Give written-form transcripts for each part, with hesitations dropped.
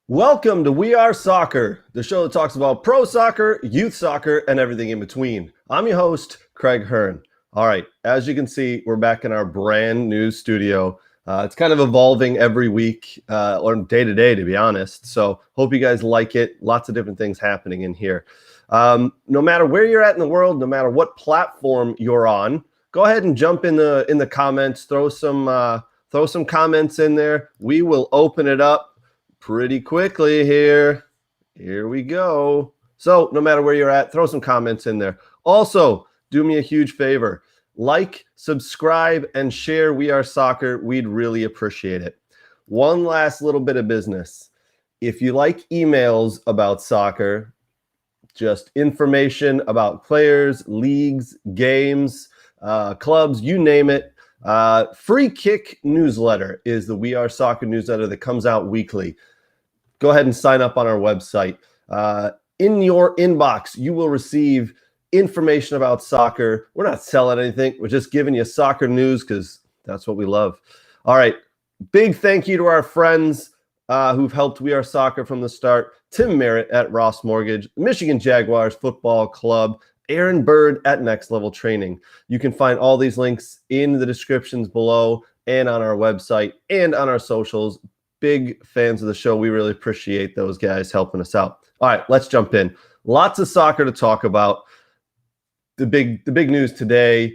Welcome to We Are Soccer, the show that talks about pro soccer, youth soccer, and everything in between. I'm your host, Craig Hearn. All right, as you can see, we're back in our brand new studio. It's kind of evolving every week or day to day, to be honest. So hope you guys like it. Lots of different things happening in here. No matter where you're at in the world, no matter what platform you're on, go ahead and jump in the comments. Throw some comments in there. We will open it up pretty quickly here. Here we go. So no matter where you're at, throw some comments in there. Also, do me a huge favor. Like, subscribe, and share We Are Soccer. We'd really appreciate it. One last little bit of business. If you like emails about soccer, just information about players, leagues, games, clubs, you name it, Free Kick newsletter is the We Are Soccer newsletter that comes out weekly. Go ahead and sign up on our website. In your inbox, you will receive information about soccer. We're not selling anything. We're just giving you soccer news because that's what we love. All right. Big thank you to our friends who've helped We Are Soccer from the start. Tim Merritt at Ross Mortgage, Michigan Jaguars Football Club, Aaron Bird at Next Level Training. You can find all these links in the descriptions below and on our website and on our socials. Big fans of the show. We really appreciate those guys helping us out. All right, let's jump in. Lots of soccer to talk about. The big news today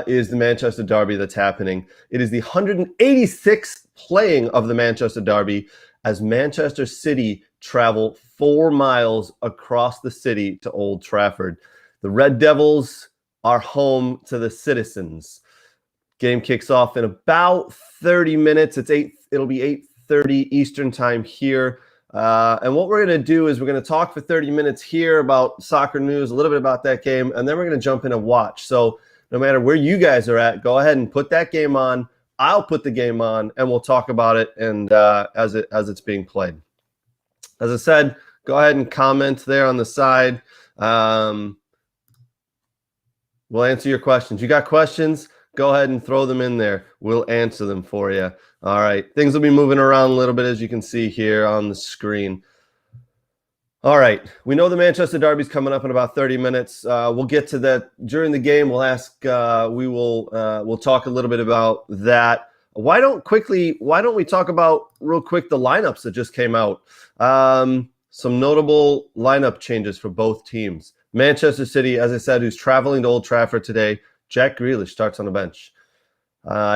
is the Manchester Derby that's happening. It is the 186th playing of the Manchester Derby as Manchester City travel 4 miles across the city to Old Trafford. The Red Devils are home to the Citizens. Game kicks off in about 30 minutes. It'll be 8:30 Eastern time here. And what we're going to do is we're going to talk for 30 minutes here about soccer news, a little bit about that game, and then we're going to jump in and watch. So no matter where you guys are at, go ahead and put that game on. I'll put the game on, and we'll talk about it and as it's being played. As I said, go ahead and comment there on the side. We'll answer your questions. You got questions? Go ahead and throw them in there. We'll answer them for you. All right. Things will be moving around a little bit, as you can see here on the screen. All right. We know the Manchester Derby's coming up in about 30 minutes. We'll get to that during the game. We'll ask. We'll talk a little bit about that. Why don't we talk about real quick the lineups that just came out? Some notable lineup changes for both teams. Manchester City, as I said, who's traveling to Old Trafford today. Jack Grealish starts on the bench.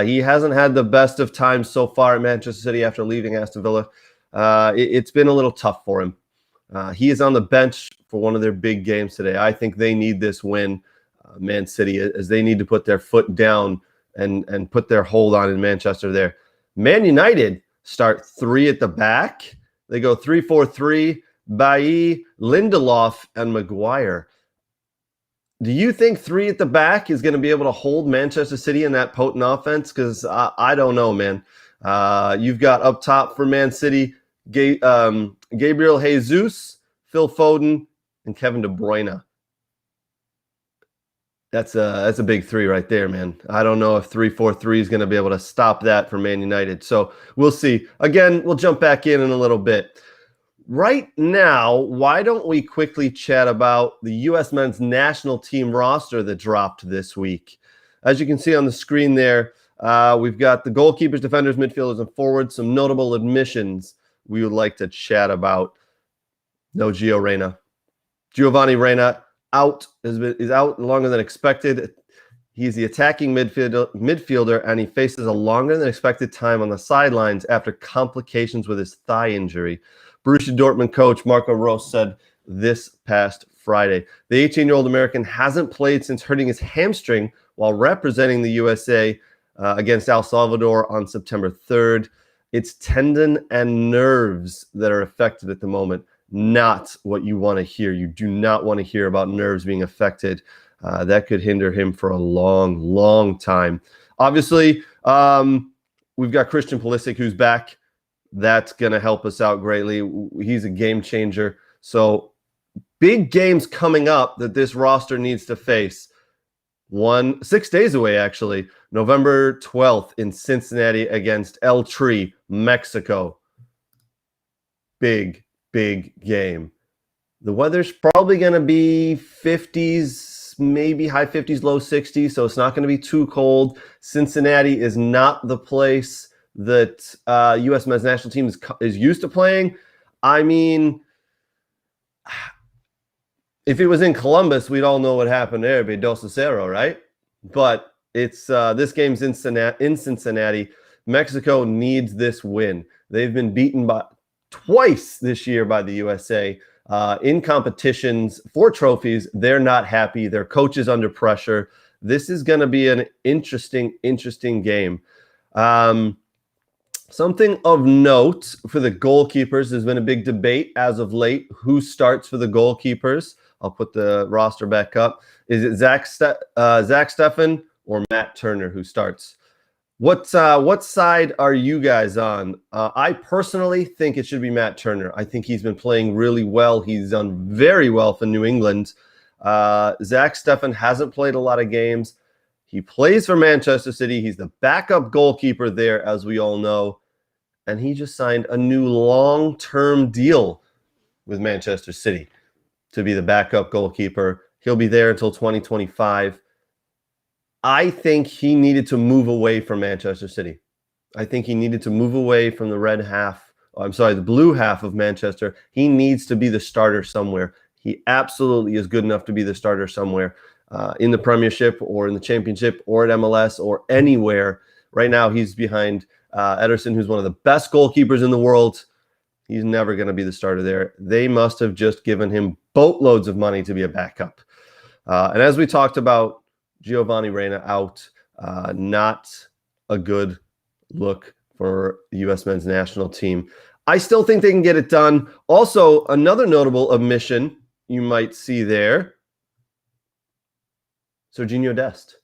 He hasn't had the best of times so far at Manchester City after leaving Aston Villa. It's been a little tough for him. He is on the bench for one of their big games today. I think they need this win, Man City, as they need to put their foot down and put their hold on in Manchester there. Man United start 3 at the back. They go 3-4-3, Bailly, Lindelof, and Maguire. Do you think 3 at the back is going to be able to hold Manchester City in that potent offense? Because I don't know, man. You've got up top for Man City, Gabriel Jesus, Phil Foden, and Kevin De Bruyne. That's a big 3 right there, man. I don't know if 3-4-3 is going to be able to stop that for Man United. So we'll see. Again, we'll jump back in a little bit. Right now, why don't we quickly chat about the U.S. men's national team roster that dropped this week? As you can see on the screen there, we've got the goalkeepers, defenders, midfielders, and forwards. Some notable admissions we would like to chat about. No Gio Reyna. Giovanni Reyna is out longer than expected. He's the attacking midfielder, and he faces a longer than expected time on the sidelines after complications with his thigh injury. Borussia Dortmund coach Marco Rose said this past Friday. The 18-year-old American hasn't played since hurting his hamstring while representing the USA against El Salvador on September 3rd. It's tendon and nerves that are affected at the moment, not what you want to hear. You do not want to hear about nerves being affected. That could hinder him for a long, long time. Obviously, we've got Christian Pulisic, who's back. That's going to help us out greatly. He's a game changer. So big games coming up that this roster needs to face. 6 days away, actually. November 12th in Cincinnati against El Tri, Mexico. big, big game. The weather's probably going to be 50s, maybe high 50s, low 60s, so it's not going to be too cold. Cincinnati is not the place that U.S. men's national team is used to playing. I mean, if it was in Columbus, we'd all know what happened there. It'd be Dos a Cero, right? But it's this game's in Cincinnati. Mexico needs this win. They've been beaten by twice this year by the USA in competitions for trophies. They're not happy. Their coach is under pressure. This is going to be an interesting game. Something of note for the goalkeepers, there's been a big debate as of late. Who starts for the goalkeepers? I'll put the roster back up. Is it Zach Steffen or Matt Turner who starts? What side are you guys on? I personally think it should be Matt Turner. I think he's been playing really well. He's done very well for New England. Zach Steffen hasn't played a lot of games. He plays for Manchester City. He's the backup goalkeeper there, as we all know. And he just signed a new long-term deal with Manchester City to be the backup goalkeeper. He'll be there until 2025. I think he needed to move away from Manchester City. I think he needed to move away from the blue half of Manchester. He needs to be the starter somewhere. He absolutely is good enough to be the starter somewhere in the Premiership or in the Championship or at MLS or anywhere. Right now, he's behind Ederson, who's one of the best goalkeepers in the world. He's never going to be the starter there. They must have just given him boatloads of money to be a backup. And as we talked about, Giovanni Reyna out, not a good look for the U.S. men's national team. I still think they can get it done. Also, another notable omission you might see there, Sergiño Dest.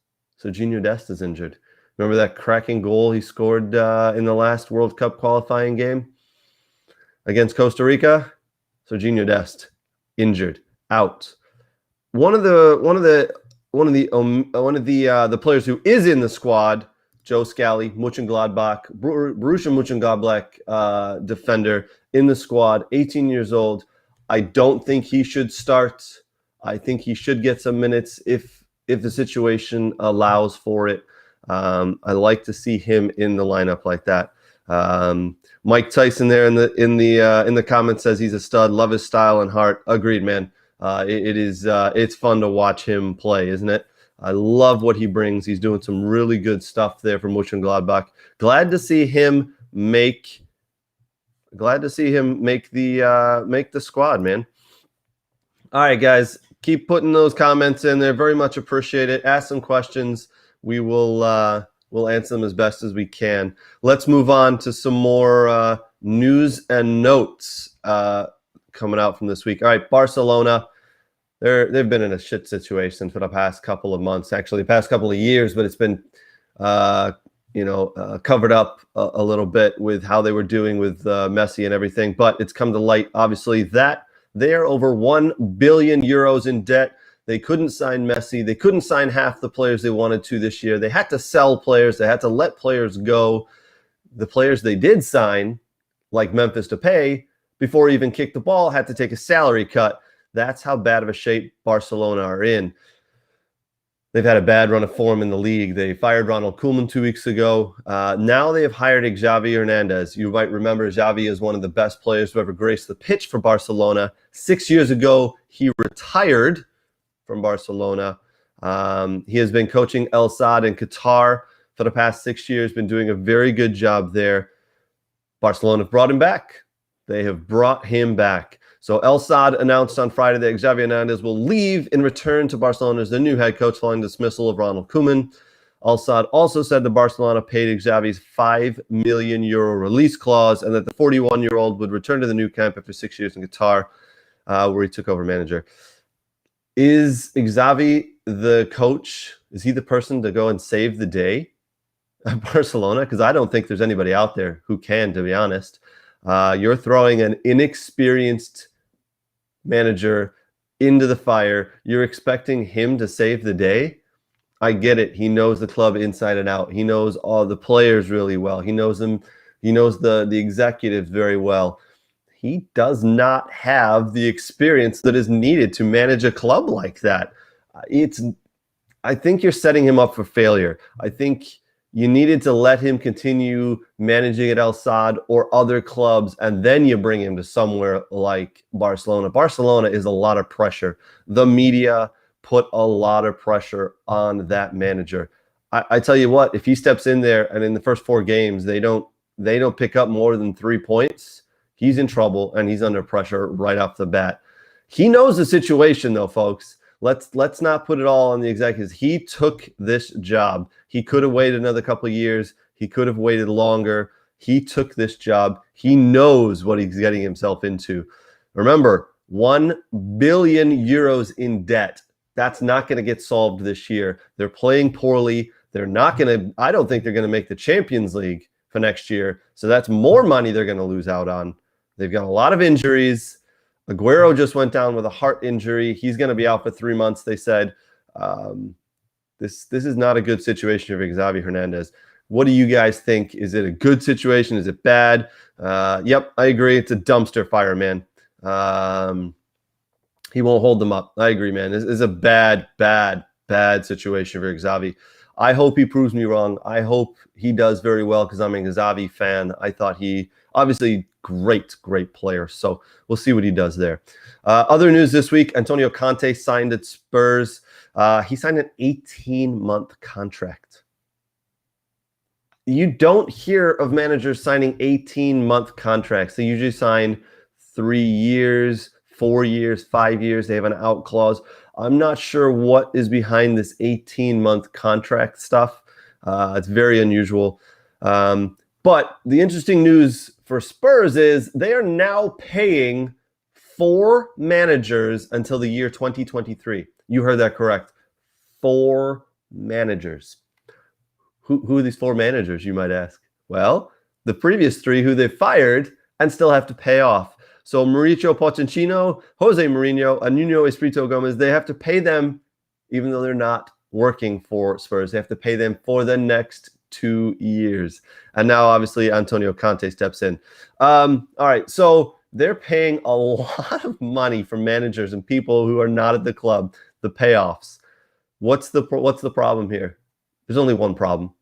Sergiño Dest is injured. Remember that cracking goal he scored in the last World Cup qualifying game against Costa Rica? Sergiño Dest injured, out. One of the players who is in the squad, Joe Scally, Borussia Mönchengladbach defender in the squad, 18 years old. I don't think he should start. I think he should get some minutes if the situation allows for it. I like to see him in the lineup like that. Mike Tyson there in the comments says he's a stud. Love his style and heart. Agreed, man. It's fun to watch him play, isn't it? I love what he brings. He's doing some really good stuff there for Mönchengladbach. Glad to see him make the squad, man. All right, guys, keep putting those comments in there. Very much appreciate it. Ask some questions. We'll answer them as best as we can. Let's move on to some more news and notes coming out from this week. All right, Barcelona. They've been in a shit situation for the past couple of months, actually, the past couple of years, but it's been covered up a little bit with how they were doing with Messi and everything. But it's come to light, obviously, that they're over 1 billion euros in debt. They couldn't sign Messi. They couldn't sign half the players they wanted to this year. They had to sell players. They had to let players go. The players they did sign, like Memphis Depay, before he even kicked the ball, had to take a salary cut. That's how bad of a shape Barcelona are in. They've had a bad run of form in the league. They fired Ronald Koeman 2 weeks ago. Now they have hired Xavier Hernandez. You might remember Xavi is one of the best players to ever grace the pitch for Barcelona. 6 years ago, he retired from Barcelona. He has been coaching El Saad in Qatar for the past 6 years, been doing a very good job there. Barcelona have brought him back. They have brought him back. So El Saad announced on Friday that Xavier Hernandez will leave and return to Barcelona as the new head coach following dismissal of Ronald Koeman. El Saad also said that Barcelona paid Xavi's €5 million release clause and that the 41-year-old would return to the new camp after 6 years in Qatar, where he took over manager. Is Xavi the coach? Is he the person to go and save the day at Barcelona? Because I don't think there's anybody out there who can, to be honest. You're throwing an inexperienced manager into the fire. You're expecting him to save the day? I get it. He knows the club inside and out. He knows all the players really well. He knows them. He knows the executives very well. he does not have the experience that is needed to manage a club like that. I think you're setting him up for failure. I think you needed to let him continue managing at El Sadd or other clubs, and then you bring him to somewhere like Barcelona. Barcelona is a lot of pressure. The media put a lot of pressure on that manager. I tell you what, if he steps in there and in the first 4 games they don't pick up more than 3 points, he's in trouble and he's under pressure right off the bat. He knows the situation though, folks. Let's not put it all on the executives. He took this job. He could have waited another couple of years. He could have waited longer. He took this job. He knows what he's getting himself into. Remember, 1 billion euros in debt. That's not going to get solved this year. They're playing poorly. They're not going to, I don't think they're going to make the Champions League for next year. So that's more money they're going to lose out on. They've got a lot of injuries. Aguero just went down with a heart injury. He's going to be out for 3 months, they said. This is not a good situation for Xavier Hernandez. What do you guys think? Is it a good situation? Is it bad? Yep, I agree. It's a dumpster fire, man. He won't hold them up. I agree, man. This is a bad situation for Xavi. I hope he proves me wrong. I hope he does very well because I'm a Xavi fan. I thought he, obviously, great player. So we'll see what he does there. Other news this week, Antonio Conte signed at Spurs. He signed an 18-month contract. You don't hear of managers signing 18-month contracts. They usually sign 3 years, 4 years, 5 years. They have an out clause. I'm not sure what is behind this 18-month contract stuff. It's very unusual. But the interesting news for Spurs is they are now paying 4 managers until the year 2023. You heard that correct. 4 managers. Who are these 4 managers, you might ask? Well, the previous 3 who they fired and still have to pay off. So Mauricio Pochettino, Jose Mourinho, and Nuno Espirito Gomez, they have to pay them even though they're not working for Spurs. They have to pay them for the next 2 years. And now, obviously, Antonio Conte steps in. All right, so they're paying a lot of money for managers and people who are not at the club, the payoffs. What's the problem here? There's only one problem.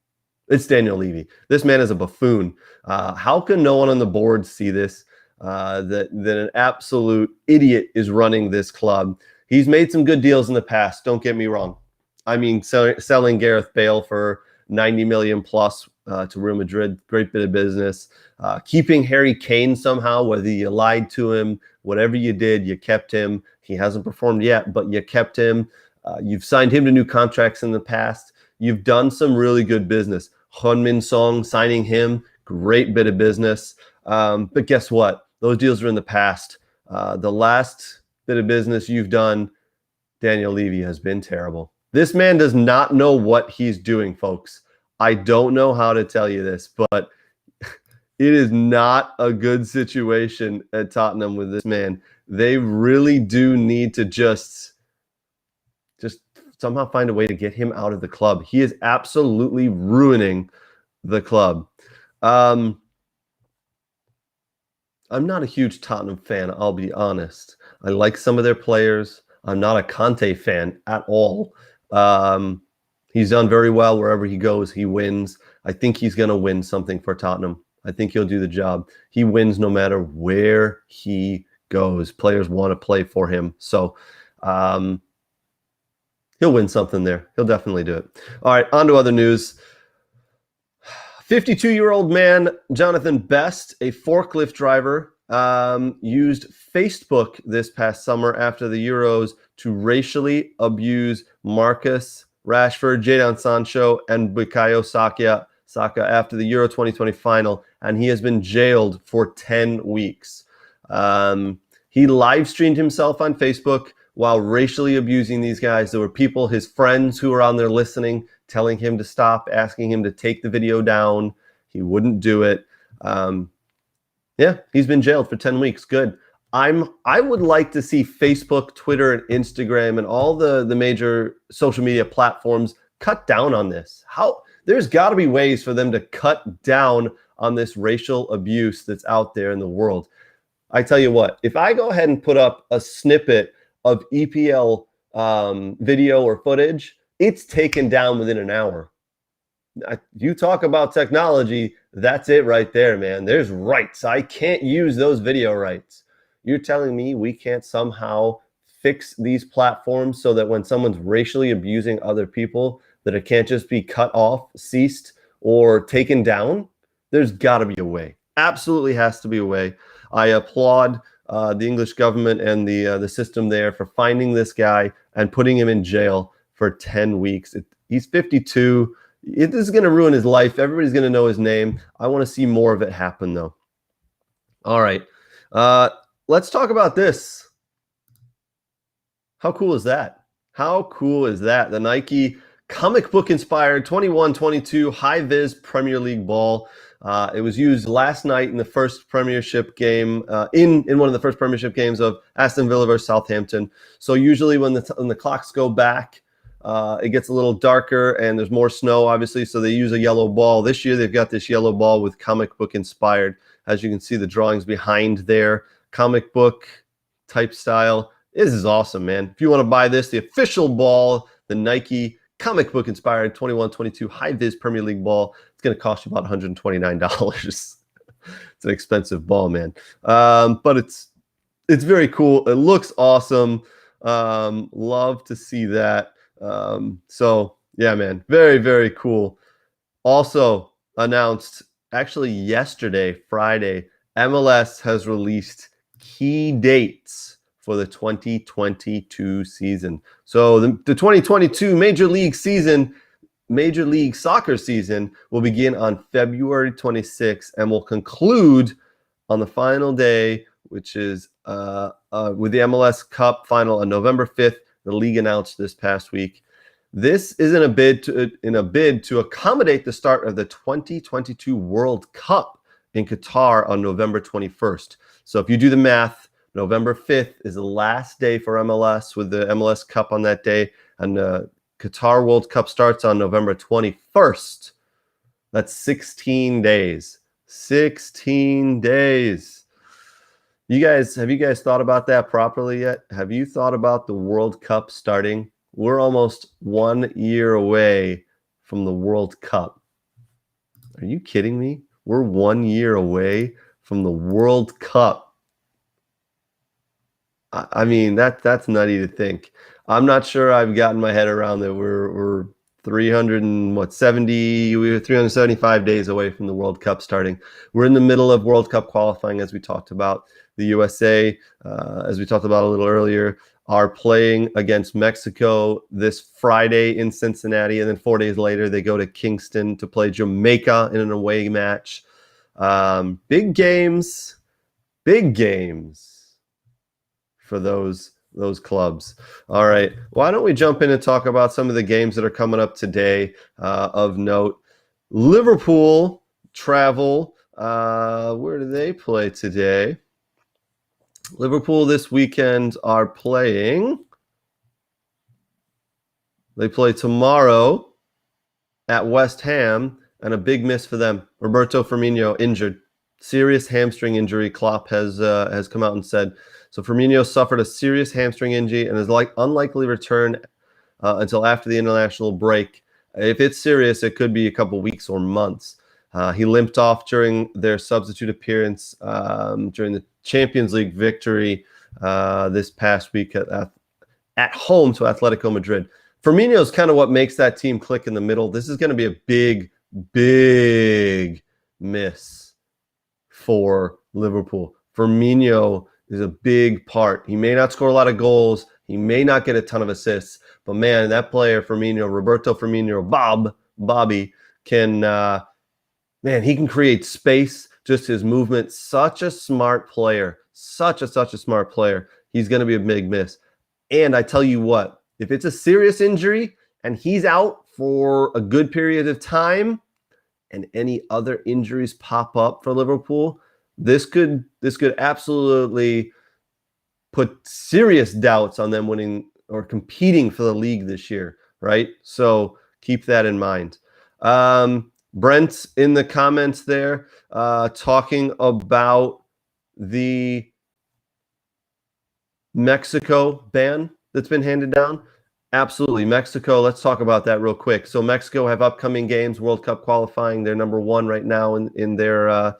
It's Daniel Levy. This man is a buffoon. How can no one on the board see this? That an absolute idiot is running this club. He's made some good deals in the past. Don't get me wrong. I mean, selling Gareth Bale for 90 million plus to Real Madrid, great bit of business. Keeping Harry Kane somehow, whether you lied to him, whatever you did, you kept him. He hasn't performed yet, but you kept him. You've signed him to new contracts in the past. You've done some really good business. Heung-min Son, signing him, great bit of business. But guess what? Those deals are in the past. The last bit of business you've done, Daniel Levy, has been terrible. This man does not know what he's doing, folks. I don't know how to tell you this, but it is not a good situation at Tottenham with this man. They really do need to just somehow find a way to get him out of the club. He is absolutely ruining the club. I'm not a huge Tottenham fan, I'll be honest. I like some of their players. I'm not a Conte fan at all. He's done very well wherever he goes. He wins. I think he's going to win something for Tottenham. I think he'll do the job. He wins no matter where he goes. Players want to play for him. So he'll win something there. He'll definitely do it. All right, on to other news. 52-year-old man, Jonathan Best, a forklift driver, used Facebook this past summer after the Euros to racially abuse Marcus Rashford, Jadon Sancho, and Bukayo Saka after the Euro 2020 final, and he has been jailed for 10 weeks. He live streamed himself on Facebook while racially abusing these guys. There were people, his friends, who were on there listening, telling him to stop, asking him to take the video down. He wouldn't do it. Yeah, he's been jailed for 10 weeks. Good. I would like to see Facebook, Twitter, and Instagram and all the major social media platforms cut down on this. There's got to be ways for them to cut down on this racial abuse that's out there in the world. I tell you what, if I go ahead and put up a snippet of EPL video or footage, it's taken down within an hour. You talk about technology, that's it right there, man. There's rights. I can't use those video rights. You're telling me we can't somehow fix these platforms so that when someone's racially abusing other people, that it can't just be cut off, ceased, or taken down? There's got to be a way. Absolutely has to be a way. I applaud the English government and the system there for finding this guy and putting him in jail for 10 weeks. He's 52. This is going to ruin his life. Everybody's going to know his name. I want to see more of it happen, though. All right. Let's talk about this. How cool is that? How cool is that? The Nike comic book inspired 21-22 high-vis Premier League ball. It was used last night in the first Premiership game, in one of the first Premiership games of Aston Villa versus Southampton. So usually when the clocks go back, it gets a little darker and there's more snow, obviously, so they use a yellow ball. This year they've got this yellow ball with comic book inspired. As you can see, the drawings behind there, comic book type style. This is awesome, man. If you want to buy this, the official ball, the Nike comic book inspired 21-22 high-vis Premier League ball, it's going to cost you about $129. It's an expensive ball, man. But it's very cool. It looks awesome. Love to see that. So yeah, man, very, very cool. Also announced actually yesterday, Friday, MLS has released key dates for the 2022 season. So the 2022 Major League Soccer season will begin on February 26th and will conclude on the final day, which is with the MLS Cup final on November 5th. The league announced this past week. This is in a bid to accommodate the start of the 2022 World Cup in Qatar on November 21st. So if you do the math, November 5th is the last day for MLS with the MLS Cup on that day, and the Qatar World Cup starts on November 21st. That's 16 days. 16 days. Have you guys thought about that properly yet? Have you thought about the World Cup starting? We're almost 1 year away from the World Cup. Are you kidding me? We're 1 year away from the World Cup. I mean, that's nutty to think. I'm not sure I've gotten my head around that we're 375 days away from the World Cup starting. We're in the middle of World Cup qualifying, as we talked about. The USA, as we talked about a little earlier, are playing against Mexico this Friday in Cincinnati, and then 4 days later they go to Kingston to play Jamaica in an away match. Big games for those clubs. All right, why don't we jump in and talk about some of the games that are coming up today of note. Liverpool travel. Where do they play today? Liverpool this weekend are playing. They play tomorrow at West Ham, and a big miss for them. Roberto Firmino injured. Serious hamstring injury, Klopp has come out and said. So Firmino suffered a serious hamstring injury and is unlikely to return until after the international break. If it's serious, it could be a couple weeks or months. He limped off during their substitute appearance during the Champions League victory this past week at home to Atletico Madrid. Firmino is kind of what makes that team click in the middle. This is going to be a big, big miss for Liverpool. Firmino is a big part. He may not score a lot of goals. He may not get a ton of assists. But, man, that player, Firmino, Roberto Firmino, Bobby, can he can create space, just his movement. Such a smart player. Such a smart player. He's going to be a big miss. And I tell you what, if it's a serious injury and he's out for a good period of time and any other injuries pop up for Liverpool, this could absolutely put serious doubts on them winning or competing for the league this year, right? So keep that in mind. Brent's in the comments there talking about the Mexico ban that's been handed down? Absolutely. Mexico, let's talk about that real quick. So Mexico have upcoming games, World Cup qualifying. They're number one right now in their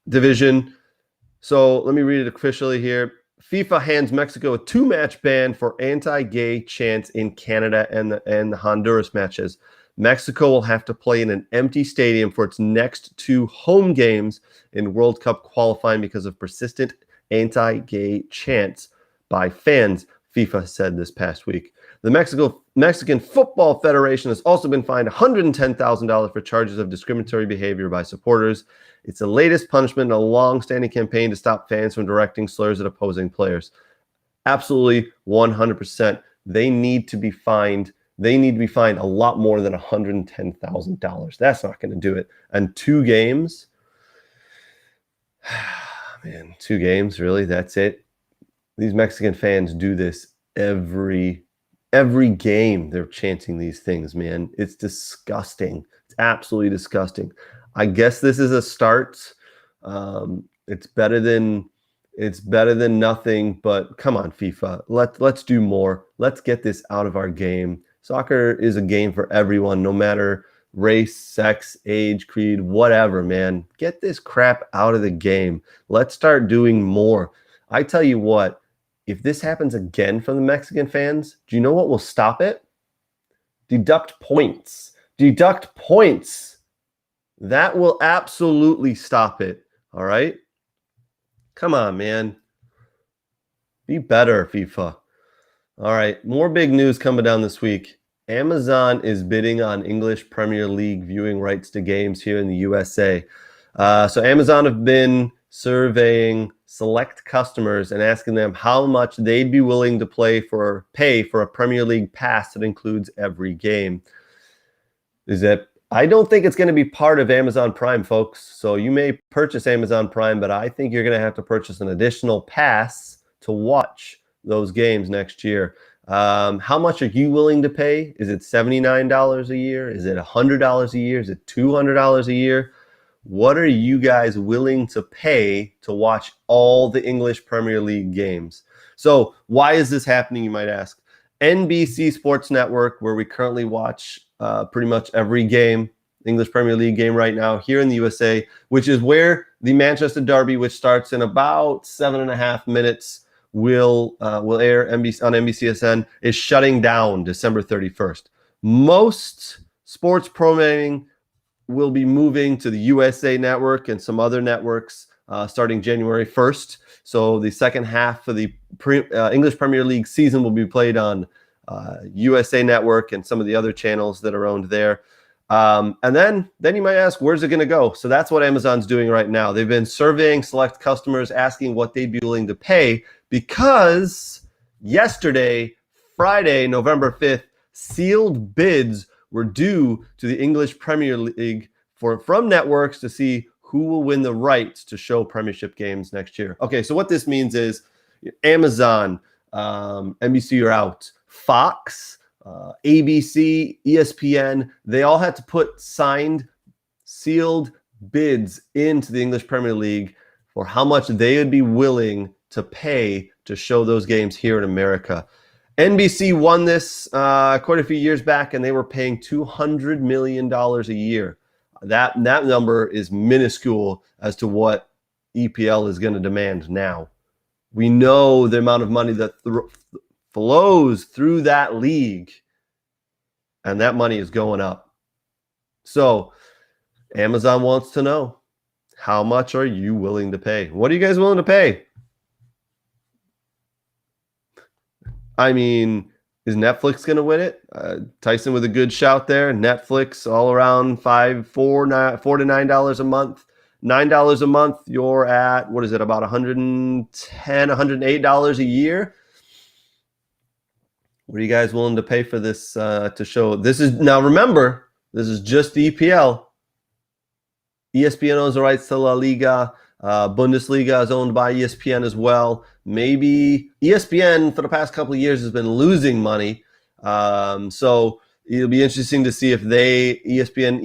division. So let me read it officially here. FIFA hands Mexico a 2-match ban for anti-gay chants in Canada and the Honduras matches. Mexico will have to play in an empty stadium for its next 2 home games in World Cup qualifying because of persistent anti-gay chants by fans, FIFA said this past week. The Mexican Football Federation has also been fined $110,000 for charges of discriminatory behavior by supporters. It's the latest punishment in a long-standing campaign to stop fans from directing slurs at opposing players. Absolutely, 100%. They need to be fined. They need to be fined a lot more than $110,000. That's not going to do it. And 2 games? Man, 2 games, really? That's it? These Mexican fans do this every game. They're chanting these things, man. It's disgusting. It's absolutely disgusting. I guess this is a start. It's better than nothing. But come on, FIFA. Let's do more. Let's get this out of our game. Soccer is a game for everyone, no matter race, sex, age, creed, whatever, man. Get this crap out of the game. Let's start doing more. I tell you what, if this happens again from the Mexican fans, do you know what will stop it? Deduct points. Deduct points. That will absolutely stop it. All right? Come on, man. Be better, FIFA. All right. More big news coming down this week. Amazon is bidding on English Premier League viewing rights to games here in the USA. So Amazon have been surveying select customers and asking them how much they'd be willing to pay for a Premier League pass that includes every game. I don't think it's going to be part of Amazon Prime, folks. So you may purchase Amazon Prime, but I think you're going to have to purchase an additional pass to watch those games next year. How much are you willing to pay? Is it $79 a year? Is it $100 a year? Is it $200 a year? What are you guys willing to pay to watch all the English Premier League games? So why is this happening, you might ask? NBC Sports Network, where we currently watch pretty much every game, English Premier League game right now here in the USA, which is where the Manchester Derby, which starts in about 7.5 minutes, will air on NBCSN, is shutting down December 31st. Most sports programming will be moving to the USA Network and some other networks starting January 1st. So the second half of the English Premier League season will be played on USA Network and some of the other channels that are owned there. And then you might ask, where's it going to go? So that's what Amazon's doing right now. They've been surveying select customers, asking what they'd be willing to pay, because yesterday, Friday, November 5th, sealed bids were due to the English Premier League from networks to see who will win the rights to show Premiership games next year. Okay, so what this means is Amazon, NBC are out, Fox, ABC, ESPN, they all had to put signed, sealed bids into the English Premier League for how much they would be willing to pay to show those games here in America. NBC won this quite a few years back, and they were paying $200 million a year. That number is minuscule as to what EPL is going to demand now. We know the amount of money that flows through that league, and that money is going up. So Amazon wants to know, how much are you willing to pay? What are you guys willing to pay? I mean, is Netflix going to win it? Tyson with a good shout there. Netflix all around $4 to $9 a month. $9 a month, you're at, what is it, about $110, $108 a year? What are you guys willing to pay for this to show? This is, now remember, this is just the EPL. ESPN owns the rights to La Liga. Bundesliga is owned by ESPN as well. Maybe ESPN for the past couple of years has been losing money. So it'll be interesting to see if ESPN,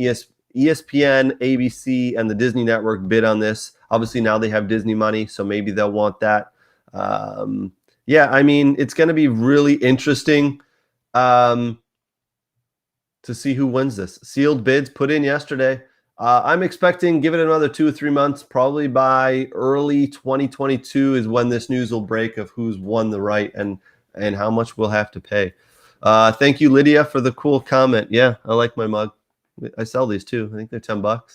ABC, and the Disney Network bid on this. Obviously, now they have Disney money, so maybe they'll want that. Yeah, I mean, it's going to be really interesting to see who wins this. Sealed bids put in yesterday. I'm expecting, give it another 2 or 3 months, probably by early 2022 is when this news will break of who's won the right and how much we'll have to pay. Thank you, Lydia, for the cool comment. Yeah, I like my mug. I sell these too. I think they're $10.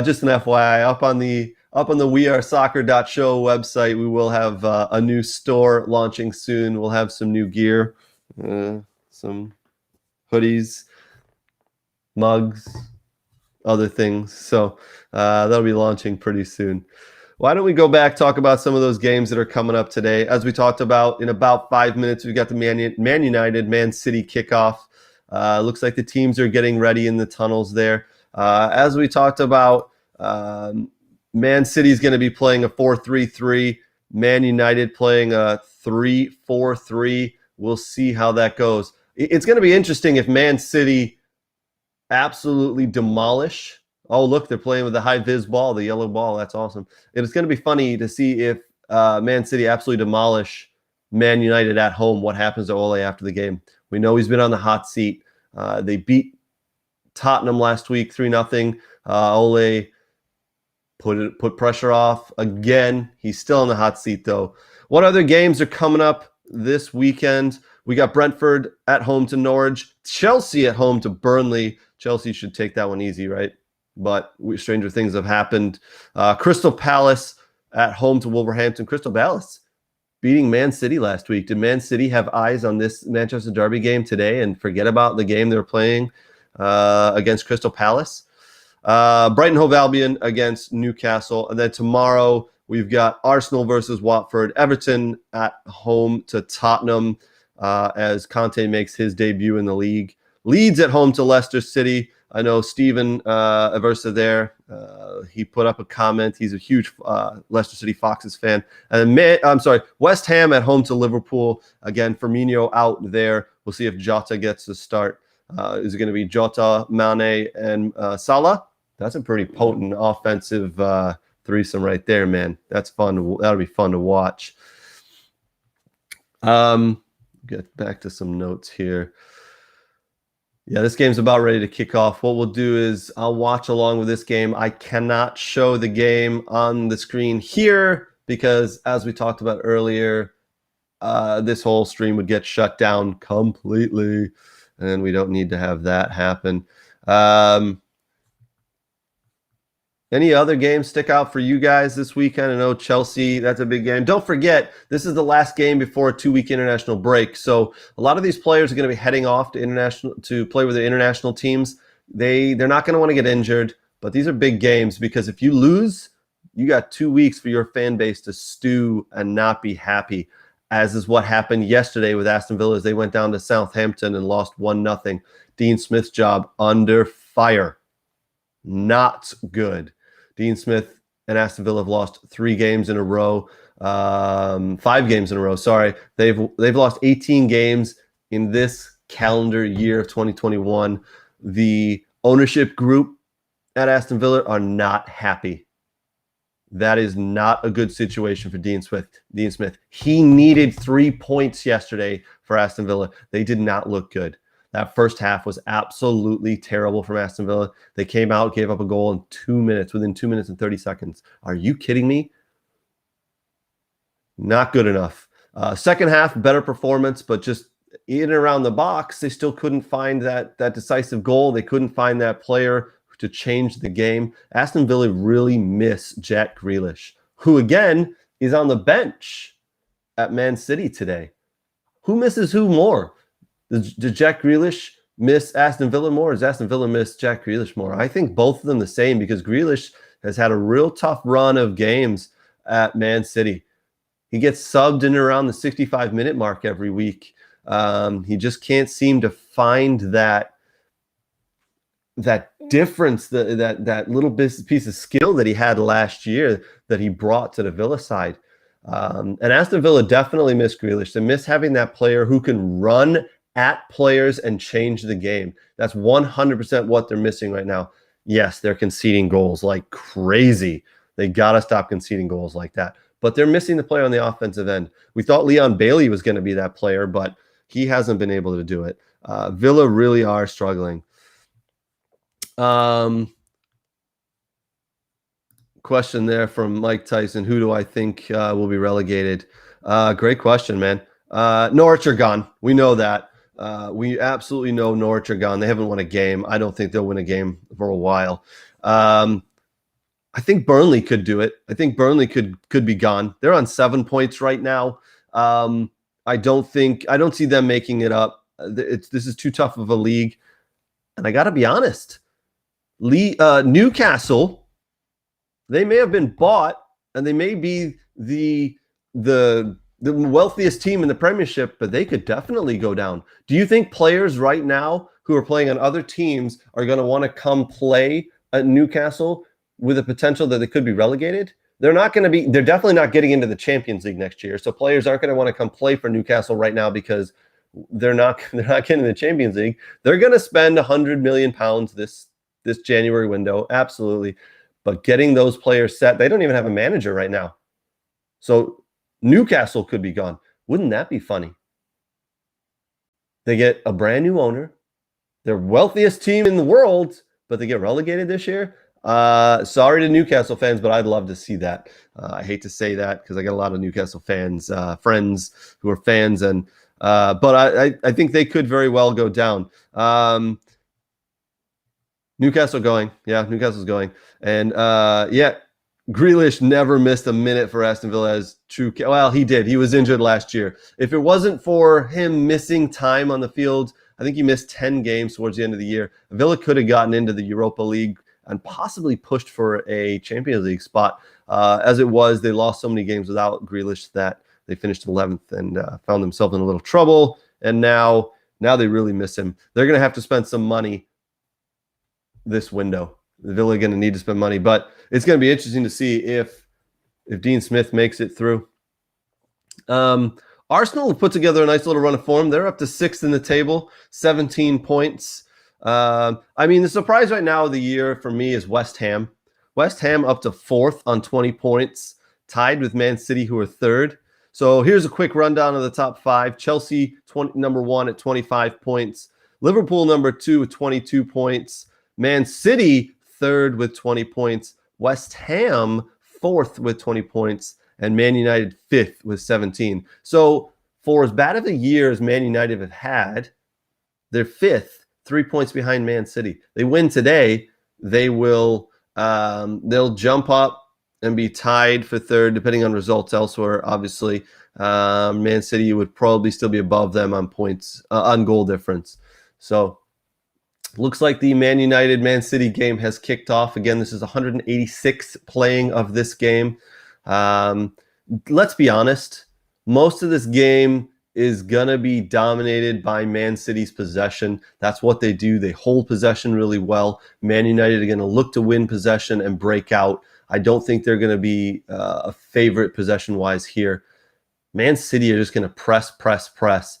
Just an FYI, up on the wearesoccer.show website, we will have a new store launching soon. We'll have some new gear, some hoodies, mugs, other things. So that'll be launching pretty soon. Why don't we go back, talk about some of those games that are coming up today? As we talked about, in about 5 minutes, we've got the Man United, Man City kickoff. Looks like the teams are getting ready in the tunnels there. As we talked about, Man City is going to be playing a 4-3-3. Man United playing a 3-4-3. We'll see how that goes. It's going to be interesting if Man City absolutely demolish. Oh, look, they're playing with the high-vis ball, the yellow ball. That's awesome. It's going to be funny to see if Man City absolutely demolish Man United at home. What happens to Ole after the game? We know he's been on the hot seat. They beat Tottenham last week 3-0. Ole put pressure off again. He's still on the hot seat, though. What other games are coming up this weekend? We got Brentford at home to Norwich. Chelsea at home to Burnley. Chelsea should take that one easy, right? But stranger things have happened. Crystal Palace at home to Wolverhampton. Crystal Palace beating Man City last week. Did Man City have eyes on this Manchester Derby game today and forget about the game they were playing against Crystal Palace? Brighton Hove Albion against Newcastle. And then tomorrow we've got Arsenal versus Watford. Everton at home to Tottenham as Conte makes his debut in the league. Leeds at home to Leicester City. I know Stephen Aversa there. He put up a comment. He's a huge Leicester City Foxes fan. And then, West Ham at home to Liverpool. Again, Firmino out there. We'll see if Jota gets the start. Is it going to be Jota, Mane, and Salah? That's a pretty potent offensive threesome right there, man. That's fun. That'll be fun to watch. Get back to some notes here. Yeah, this game's about ready to kick off. What we'll do is I'll watch along with this game. I cannot show the game on the screen here because, as we talked about earlier, this whole stream would get shut down completely, and we don't need to have that happen. Any other games stick out for you guys this weekend? I know Chelsea, that's a big game. Don't forget, this is the last game before a 2-week international break. So a lot of these players are going to be heading off to play with their international teams. They're not going to want to get injured, but these are big games because if you lose, you got 2 weeks for your fan base to stew and not be happy, as is what happened yesterday with Aston Villa as they went down to Southampton and lost 1-0. Dean Smith's job under fire. Not good. Dean Smith and Aston Villa have lost 3 games in a row, 5 games in a row. Sorry, they've lost 18 games in this calendar year of 2021. The ownership group at Aston Villa are not happy. That is not a good situation for Dean Smith. He needed 3 points yesterday for Aston Villa. They did not look good. That first half was absolutely terrible from Aston Villa. They came out, gave up a goal in 2 minutes, within 2 minutes and 30 seconds. Are you kidding me? Not good enough. Second half, better performance, but just in and around the box, they still couldn't find that decisive goal. They couldn't find that player to change the game. Aston Villa really miss Jack Grealish, who, again, is on the bench at Man City today. Who misses who more? Did Jack Grealish miss Aston Villa more, or does Aston Villa miss Jack Grealish more? I think both of them the same because Grealish has had a real tough run of games at Man City. He gets subbed in around the 65-minute mark every week. He just can't seem to find that difference, that little piece of skill that he had last year that he brought to the Villa side. And Aston Villa definitely miss Grealish. They miss having that player who can run at players and change the game. That's 100% what they're missing right now. yes, they're conceding goals like crazy. They got to stop conceding goals like that. But they're missing the player on the offensive end. We thought Leon Bailey was going to be that player, but he hasn't been able to do it. Villa really are struggling. Question there from Mike Tyson. Who do I think will be relegated? Great question, man. Norwich are gone. We know that. We absolutely know Norwich are gone. They haven't won a game. I don't think they'll win a game for a while. I think Burnley could do it. I think Burnley could be gone. They're on 7 points right now. I don't see them making it up. This is too tough of a league. And I got to be honest, Newcastle, they may have been bought and they may be the wealthiest team in the Premiership, but they could definitely go down. Do you think players right now who are playing on other teams are going to want to come play at Newcastle with the potential that they could be relegated? They're definitely not getting into the Champions League next year. So players aren't going to want to come play for Newcastle right now because they're not getting in the Champions League. They're going to spend £100 million this January window. Absolutely. But getting those players set, they don't even have a manager right now. So Newcastle could be gone. Wouldn't that be funny? They get a brand new owner. They're wealthiest team in the world, but they get relegated this year. Sorry to Newcastle fans, but I'd love to see that. I hate to say that because I got a lot of Newcastle fans, friends who are fans, and but I think they could very well go down. Newcastle going. Yeah, Newcastle's going. And Grealish never missed a minute for Aston Villa as true. Well, he did. He was injured last year. If it wasn't for him missing time on the field, I think he missed 10 games towards the end of the year. Villa could have gotten into the Europa League and possibly pushed for a Champions League spot. As it was, they lost so many games without Grealish that they finished 11th and found themselves in a little trouble. And now they really miss him. They're going to have to spend some money this window. The Villa are going to need to spend money, but it's going to be interesting to see if Dean Smith makes it through. Arsenal have put together a nice little run of form. They're up to 6th in the table, 17 points. The surprise right now of the year for me is West Ham. West Ham up to 4th on 20 points, tied with Man City, who are 3rd. So here's a quick rundown of the top 5. Chelsea, number 1 at 25 points. Liverpool, number 2 with 22 points. Man City, 3rd with 20 points. West Ham, 4th with 20 points. And Man United, 5th with 17. So for as bad of a year as Man United have had, they're 5th, 3 points behind Man City. They win today, they'll jump up and be tied for 3rd, depending on results elsewhere. Obviously, Man City would probably still be above them on points, on goal difference. So looks like the Man United-Man City game has kicked off. Again, this is 186th playing of this game. Let's be honest. Most of this game is going to be dominated by Man City's possession. That's what they do. They hold possession really well. Man United are going to look to win possession and break out. I don't think they're going to be a favorite possession-wise here. Man City are just going to press.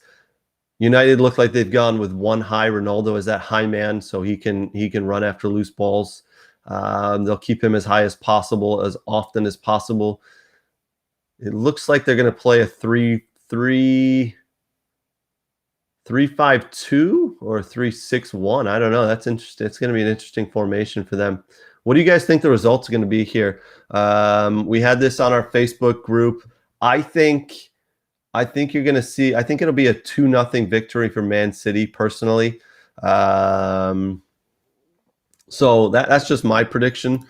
United look like they've gone with one high. Ronaldo is that high man, so he can run after loose balls. They'll keep him as high as possible, as often as possible. It looks like they're going to play a 3-5-2 or 3-6-1. I don't know. That's interesting. It's going to be an interesting formation for them. What do you guys think the results are going to be here? We had this on our Facebook group. I think you're going to see. I think it'll be a 2-0 victory for Man City personally. So that's just my prediction.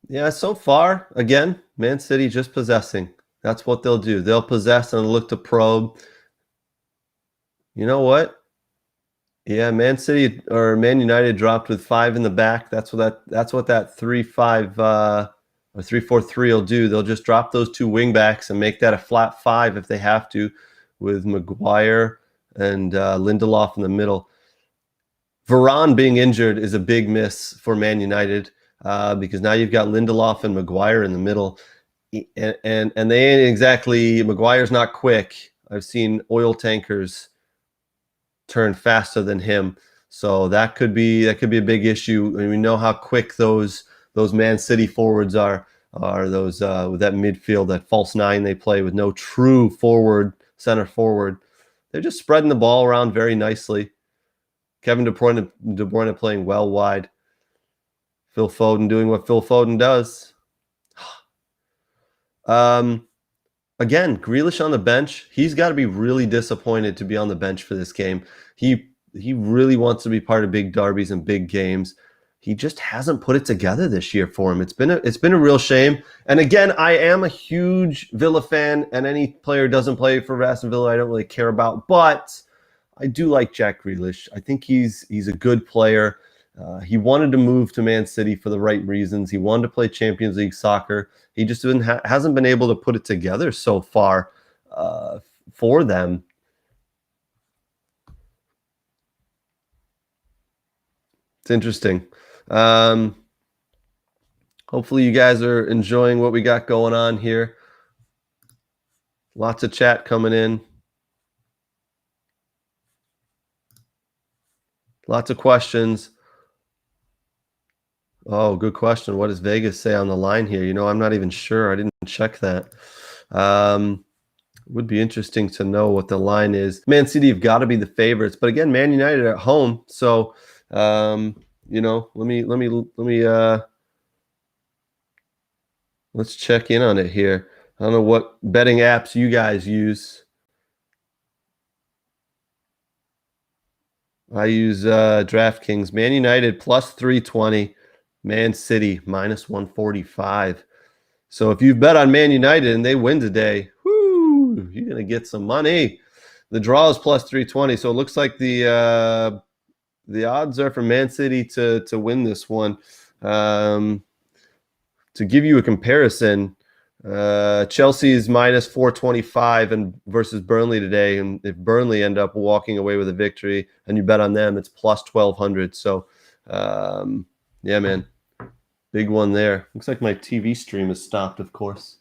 Yeah, so far, again, Man City just possessing. That's what they'll do. They'll possess and look to probe. You know what? Yeah, Man City or Man United dropped with 5 in the back. That's what that 3-5 or 3-4-3 will do. They'll just drop those 2 wing backs and make that a flat 5 if they have to, with Maguire and Lindelof in the middle. Varane being injured is a big miss for Man United because now you've got Lindelof and Maguire in the middle, and they ain't exactly. Maguire's not quick. I've seen oil tankers turn faster than him. So that could be a big issue. And we know how quick those Man City forwards are those with that midfield, that false nine they play with no true center forward. They're just spreading the ball around very nicely. Kevin De Bruyne playing well wide. Phil Foden doing what Phil Foden does. Again, Grealish on the bench. He's got to be really disappointed to be on the bench for this game. He really wants to be part of big derbies and big games. He just hasn't put it together this year for him. It's been a real shame. And again, I am a huge Villa fan, and any player who doesn't play for Aston Villa, I don't really care about. But I do like Jack Grealish. I think he's a good player. He wanted to move to Man City for the right reasons. He wanted to play Champions League soccer. He just hasn't been able to put it together so far for them. It's interesting. Hopefully you guys are enjoying what we got going on here. Lots of chat coming in. Lots of questions. Oh, good question. What does Vegas say on the line here? I'm not even sure. I didn't check that. Would be interesting to know what the line is. Man City have got to be the favorites, but again, Man United at home. So, let me let's check in on it here. I don't know what betting apps you guys use. I use DraftKings. Man United plus 320. Man City minus 145. So if you've bet on Man United and they win today, whoo, you're going to get some money. The draw is plus 320. So it looks like the odds are for Man City to win this one. To give you a comparison, Chelsea is minus 425 versus Burnley today. And if Burnley end up walking away with a victory and you bet on them, it's plus 1,200. So, yeah, man. Big one there. Looks like my TV stream is stopped, of course.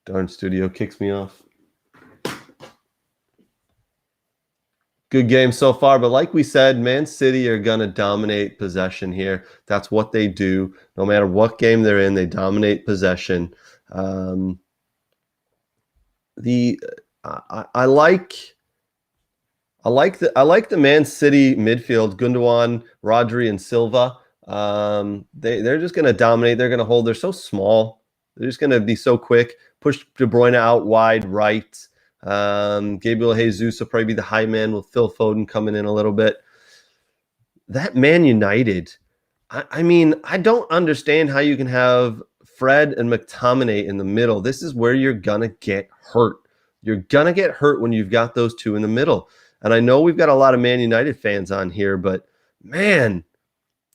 Darn studio kicks me off. Good game so far, but like we said, Man City are going to dominate possession here. That's what they do. No matter what game they're in, they dominate possession. I like the Man City midfield, Gundogan, Rodri, and Silva. They're just going to dominate. They're going to hold. They're so small. They're just going to be so quick. Push De Bruyne out wide right. Gabriel Jesus will probably be the high man with Phil Foden coming in a little bit. That Man United, I mean, I don't understand how you can have Fred and McTominay in the middle. This is where you're going to get hurt. You're going to get hurt when you've got those two in the middle. And I know we've got a lot of Man United fans on here, but man,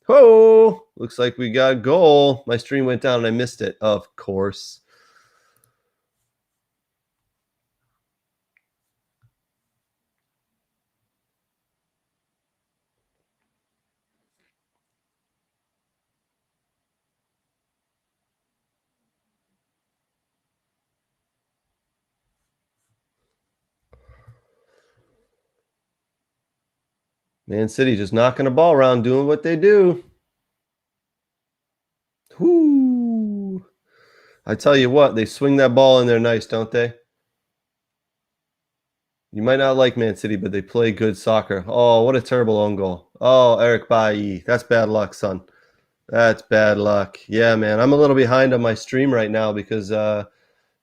looks like we got a goal. My stream went down and I missed it, of course. Man City just knocking the ball around, doing what they do. Whoo! I tell you what, they swing that ball in there nice, don't they? You might not like Man City, but they play good soccer. Oh, what a terrible own goal. Oh, Eric Bailly. That's bad luck, son. That's bad luck. Yeah, man. I'm a little behind on my stream right now because my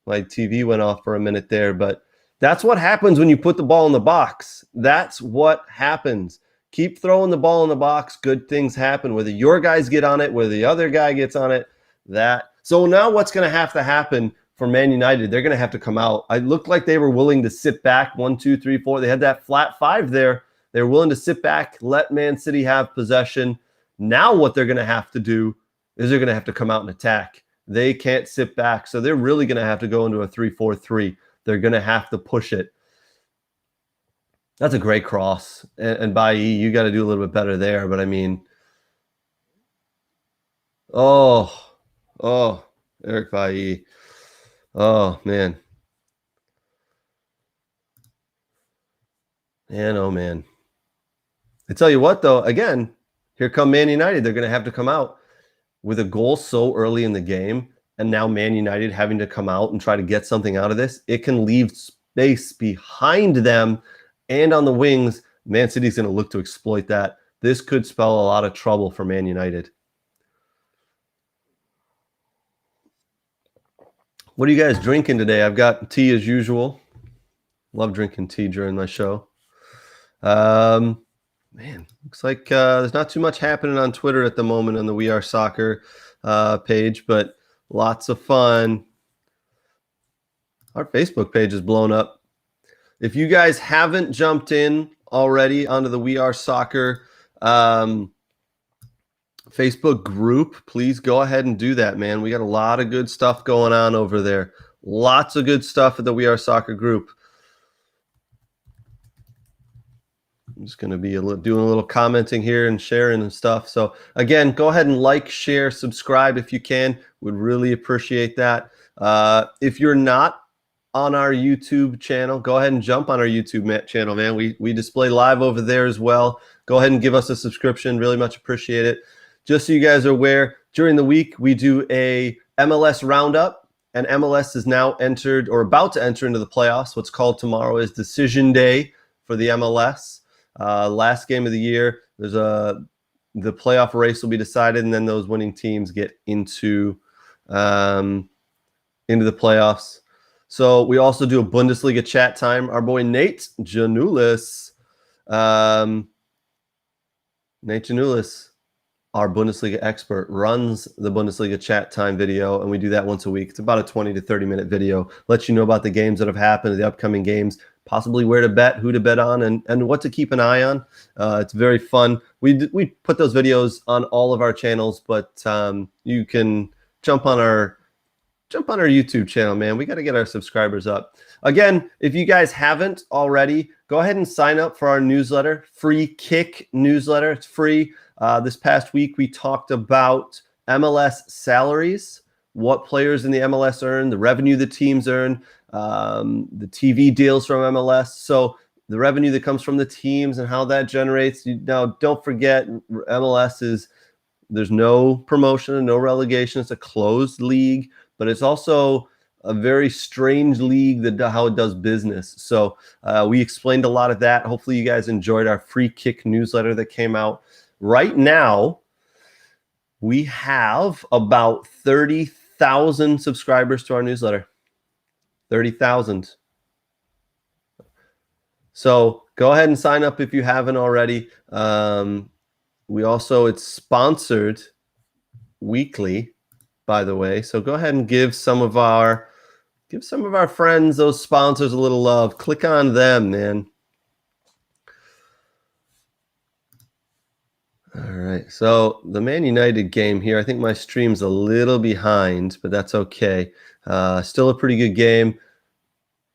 TV went off for a minute there. But that's what happens when you put the ball in the box. That's what happens. Keep throwing the ball in the box. Good things happen. Whether your guys get on it, whether the other guy gets on it, So now what's going to happen for Man United? They're going to have to come out. It looked like they were willing to sit back. 1, 2, 3, 4. They had that flat 5 there. They were willing to sit back, let Man City have possession. Now what they're going to have to do is they're going to have to come out and attack. They can't sit back. So they're really going to have to go into a 3-4-3. They're going to have to push it. That's a great cross. And Bailly, you got to do a little bit better there. But I mean, oh, Eric Bailly. Oh, man. Man, oh, man. I tell you what, though, again, here come Man United. They're going to have to come out with a goal so early in the game, and now Man United having to come out and try to get something out of this. It can leave space behind them and on the wings. Man City's going to look to exploit that. This could spell a lot of trouble for Man United. What are you guys drinking today? I've got tea as usual. Love drinking tea during my show. Man, looks like there's not too much happening on Twitter at the moment on the We Are Soccer page, but lots of fun. Our Facebook page is blown up. If you guys haven't jumped in already onto the We Are Soccer Facebook group, please go ahead and do that, man. We got a lot of good stuff going on over there. Lots of good stuff at the We Are Soccer group. I'm just going to be doing a little commenting here and sharing and stuff. So again, go ahead and like, share, subscribe if you can. Would really appreciate that. If you're not on our YouTube channel, go ahead and jump on our YouTube channel, man. We display live over there as well. Go ahead and give us a subscription. Really much appreciate it. Just so you guys are aware, during the week, we do a MLS roundup, and MLS is now entered or about to enter into the playoffs. What's called tomorrow is decision day for the MLS. Last game of the year, the playoff race will be decided, and then those winning teams get into the playoffs. So we also do a Bundesliga chat time. Our boy Nate Janulis, our Bundesliga expert, runs the Bundesliga chat time video, and we do that once a week. It's about a 20 to 30-minute video. Lets you know about the games that have happened, the upcoming games, possibly where to bet, who to bet on, and what to keep an eye on. It's very fun. We put those videos on all of our channels, but you can jump on our YouTube channel, man. We got to get our subscribers up. Again, if you guys haven't already, go ahead and sign up for our newsletter, Free Kick newsletter. It's free. This past week, we talked about MLS salaries, what players in the MLS earn, the revenue the teams earn, the TV deals from MLS. So the revenue that comes from the teams and how that generates. Now, don't forget, MLS there's no promotion and no relegation. It's a closed league, but it's also a very strange league how it does business. So we explained a lot of that. Hopefully you guys enjoyed our Free Kick newsletter that came out. Right now, we have about 30,000 subscribers to our newsletter. 30,000. So go ahead and sign up if you haven't already. It's sponsored weekly, by the way. So go ahead and give some of our friends, those sponsors, a little love. Click on them, man. All right. So the Man United game here, I think my stream's a little behind, but that's okay. Still a pretty good game.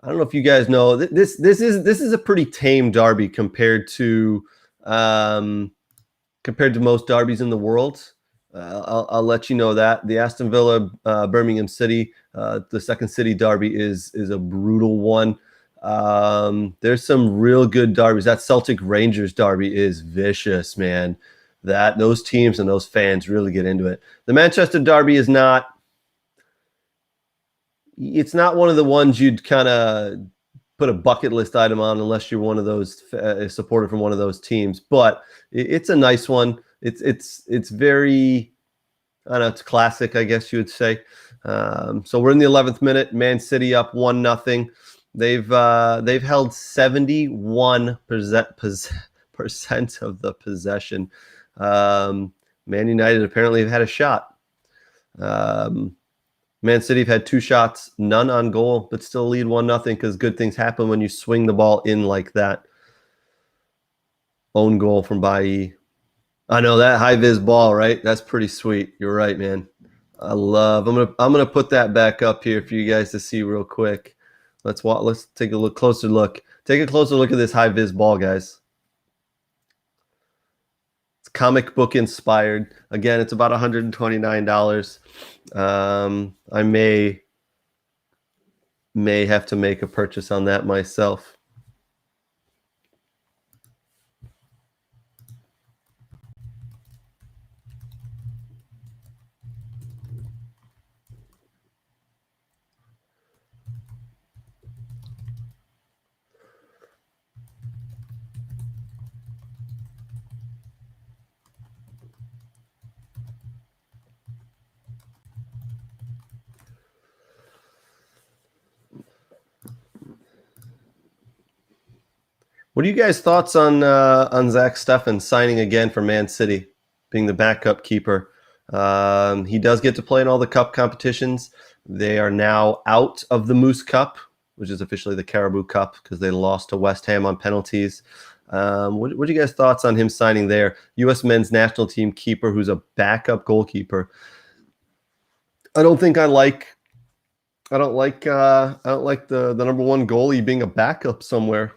I don't know if you guys know, this is a pretty tame derby compared to most derbies in the world. I'll let you know that the Aston Villa Birmingham City, the Second City derby is a brutal one. There's some real good derbies. That Celtic Rangers derby is vicious, man. Those teams and those fans really get into it. The Manchester derby is not. It's not one of the ones you'd kind of put a bucket list item on unless you're one of those supporter from one of those teams. But it's a nice one. It's very, I don't know, it's classic, I guess you would say. So we're in the 11th minute. Man City up 1-0. They've held 71% of the possession. Man United apparently have had a shot. Man City have had 2 shots, none on goal, but still lead 1-0 because good things happen when you swing the ball in like that. Own goal from Bailly. I know that high vis ball, right? That's pretty sweet. You're right, man. I'm gonna put that back up here for you guys to see real quick. Let's take a closer look. Take a closer look at this high vis ball, guys. It's comic book inspired. Again, it's about $129. I may may have to make a purchase on that myself. What are you guys' thoughts on Zach Steffen signing again for Man City, being the backup keeper? He does get to play in all the cup competitions. They are now out of the Moose Cup, which is officially the Caribou Cup because they lost to West Ham on penalties. What are you guys' thoughts on him signing there? U.S. men's national team keeper who's a backup goalkeeper. I don't like the number one goalie being a backup somewhere.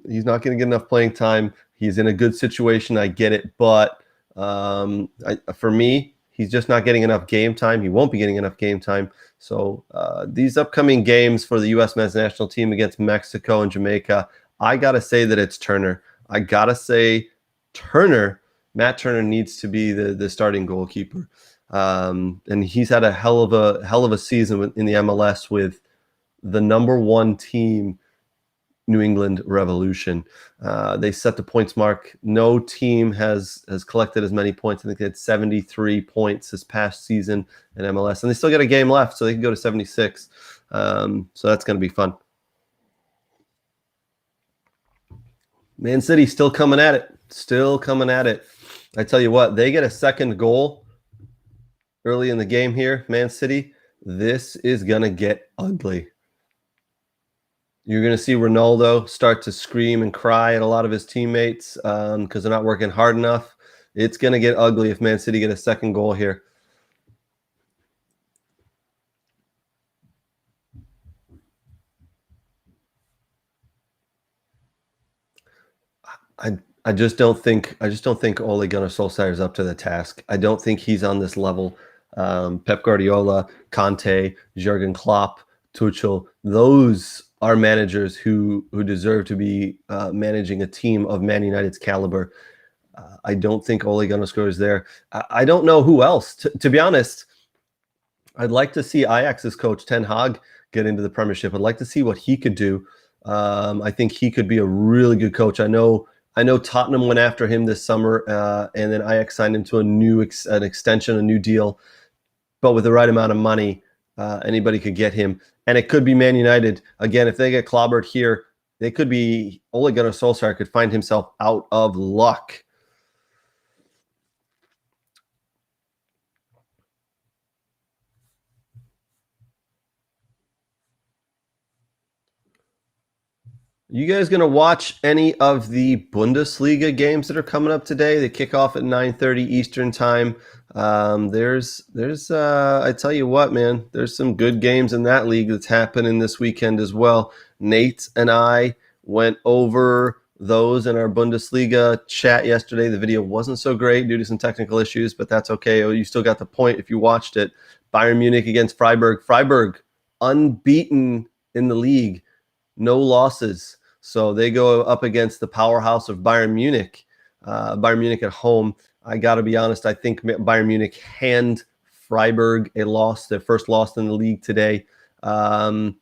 He's not going to get enough playing time. He's in a good situation. I get it. But for me, he's just not getting enough game time. He won't be getting enough game time. So these upcoming games for the U.S. men's national team against Mexico and Jamaica, I got to say that it's Turner. I got to say Matt Turner needs to be the starting goalkeeper. And he's had a hell of a season in the MLS with the number one team, New England Revolution. They set the points mark. No team has collected as many points. I think they had 73 points this past season in MLS, and they still got a game left, so they can go to 76. So that's going to be fun. Man City still coming at it. I tell you what, they get a second goal early in the game here, Man City. This is going to get ugly. You're going to see Ronaldo start to scream and cry at a lot of his teammates because they're not working hard enough. It's going to get ugly if Man City get a second goal here. I just don't think Ole Gunnar Solskjaer is up to the task. I don't think he's on this level. Pep Guardiola, Conte, Jurgen Klopp, Tuchel, those are managers who deserve to be managing a team of Man United's caliber. I don't think Ole Gunnar Solskjaer is there. I don't know who else. To be honest, I'd like to see Ajax's coach Ten Hag get into the Premiership. I'd like to see what he could do. I think he could be a really good coach. I know Tottenham went after him this summer, and then Ajax signed him to an extension, a new deal. But with the right amount of money, anybody could get him. And it could be Man United. Again, if they get clobbered here, they could be Ole Gunnar Solskjaer could find himself out of luck. You guys going to watch any of the Bundesliga games that are coming up today? They kick off at 9:30 Eastern time. There's I tell you what, man, there's some good games in that league that's happening this weekend as well. Nate and I went over those in our Bundesliga chat yesterday. The video wasn't so great due to some technical issues, but that's okay. You still got the point if you watched it. Bayern Munich against Freiburg. Freiburg unbeaten in the league, no losses. So they go up against the powerhouse of Bayern Munich. Bayern Munich at home. I got to be honest, I think Bayern Munich hand Freiburg a loss, their first loss in the league today. But